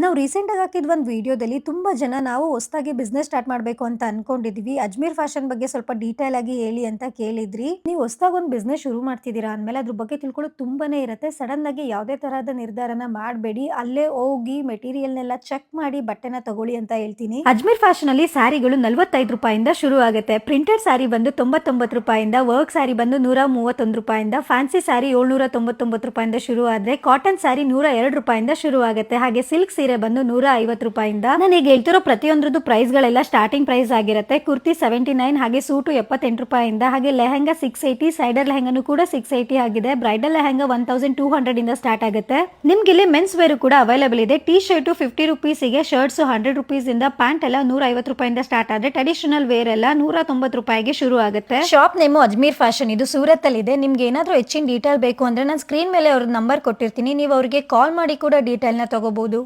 ನಾವು ರೀಸೆಂಟಾಗಿ ಹಾಕಿದ ಒಂದು ವಿಡಿಯೋದಲ್ಲಿ ತುಂಬಾ ಜನ ನಾವು ಹೊಸದಾಗಿ ಬಿಸ್ನೆಸ್ ಸ್ಟಾರ್ಟ್ ಮಾಡಬೇಕು ಅಂತ ಅನ್ಕೊಂಡಿದೀವಿ. ಅಜ್ಮೀರ್ ಫ್ಯಾಷನ್ ಬಗ್ಗೆ ಸ್ವಲ್ಪ ಡೀಟೇಲ್ ಆಗಿ ಹೇಳಿ ಅಂತ ಕೇಳಿದ್ರಿ. ನೀವು ಹೊಸದಾಗಿ ಒಂದು ಬಿಸ್ನೆಸ್ ಶುರು ಮಾಡ್ತಿದ್ದೀರಾ ಅಂದ್ಮೇಲೆ ಅದ್ರ ಬಗ್ಗೆ ತಿಳ್ಕೊಳ್ಳೋದು ತುಂಬಾನೇ ಇರುತ್ತೆ. ಸಡನ್ ಆಗಿ ಯಾವುದೇ ತರಹದ ನಿರ್ಧಾರನ ಮಾಡಬೇಡಿ. ಅಲ್ಲೇ ಹೋಗಿ ಮೆಟೀರಿಯಲ್ನೆಲ್ಲ ಚೆಕ್ ಮಾಡಿ ಬಟ್ಟೆನ ತಗೊಳ್ಳಿ ಅಂತ ಹೇಳ್ತೀನಿ. ಅಜ್ಮೀರ್ ಫ್ಯಾಷನ್ ಅಲ್ಲಿ ಸ್ಯಾರಿಗಳು 45 ರೂಪಾಯಿಂದ ಶುರು ಆಗುತ್ತೆ. ಪ್ರಿಂಟೆಡ್ ಸ್ಯಾರಿ ಬಂದು 99 ರೂಪಾಯಿಂದ, ವರ್ಕ್ ಸ್ಯಾರಿ ಬಂದು 131 ರೂಪಾಯಿಂದ, ಫ್ಯಾನ್ಸಿ ಸ್ಯಾರಿ 799 ರೂಪಾಯಿಂದ ಶುರು ಆದ್ರೆ ಕಾಟನ್ ಸ್ಯಾರಿ 102 ರೂಪಾಯಿಂದ ಶುರು ಆಗುತ್ತೆ. ಹಾಗೆ ಸಿಲ್ಕ್ ಸೀರೆ ಬಂದು 150 ರೂಪಾಯಿಂದ. ನಾನು ಈಗ ಹೇಳ್ತಿರೋ ಪ್ರತಿಯೊಂದ್ರದ್ದು ಪ್ರೈಸ್ ಗಳೆಲ್ಲ ಸ್ಟಾರ್ಟಿಂಗ್ ಪ್ರೈಸ್ ಆಗಿರುತ್ತೆ. ಕುರ್ತಿ 79, ಹಾಗೆ ಸೂಟು 78 ರೂಪಾಯಿಂದ, ಹಾಗೆ ಲೆಹಂಗಾ 680, ಸೈಡರ್ ಲೆಹಂಗಾನು ಕೂಡ 680 ಆಗಿದೆ. ಬ್ರೈಡಲ್ ಲೆಹಂಗಾ 1200 ಇಂದ ಸ್ಟಾರ್ಟ್ ಆಗುತ್ತೆ. ನಿಮ್ಗೆ ಇಲ್ಲಿ ಮೆನ್ಸ್ ವೇರ್ ಕೂಡ ಅವೈಲೇಬಲ್ ಇದೆ. ಟಿ ಶರ್ಟ್ 50 ರುಪೀಸ್ಗೆ, ಶರ್ಟ್ಸ್ 100 ರುಪೀಸ್ ಇಂದ, ಪ್ಯಾಂಟ್ ಎಲ್ಲ 150 ರೂಪಾಯಿಂದ ಸ್ಟಾರ್ಟ್ ಆದ್ರೆ ಟ್ರೆಡಿಷನಲ್ ವೇರ್ ಎಲ್ಲ 190 ರೂಪಾಯಿಗೆ ಶುರು ಆಗುತ್ತೆ. ಶಾಪ್ ನೇಮು ಅಜ್ಮೀರ್ ಫ್ಯಾಷನ್, ಇದು ಸೂರತ್ ಅಲ್ಲಿ ಇದೆ. ನಿಮ್ಗೆ ಏನಾದ್ರೂ ಹೆಚ್ಚಿನ ಡೀಟೇಲ್ ಬೇಕು ಅಂದ್ರೆ ನಾನು ಸ್ಕ್ರೀನ್ ಮೇಲೆ ಅವ್ರ ನಂಬರ್ ಕೊಟ್ಟಿರ್ತೀನಿ, ನೀವು ಅವ್ರಿಗೆ ಕಾಲ್ ಮಾಡಿ ಕೂಡ ಡೀಟೇಲ್ ನ ತಗೋಬಹುದು.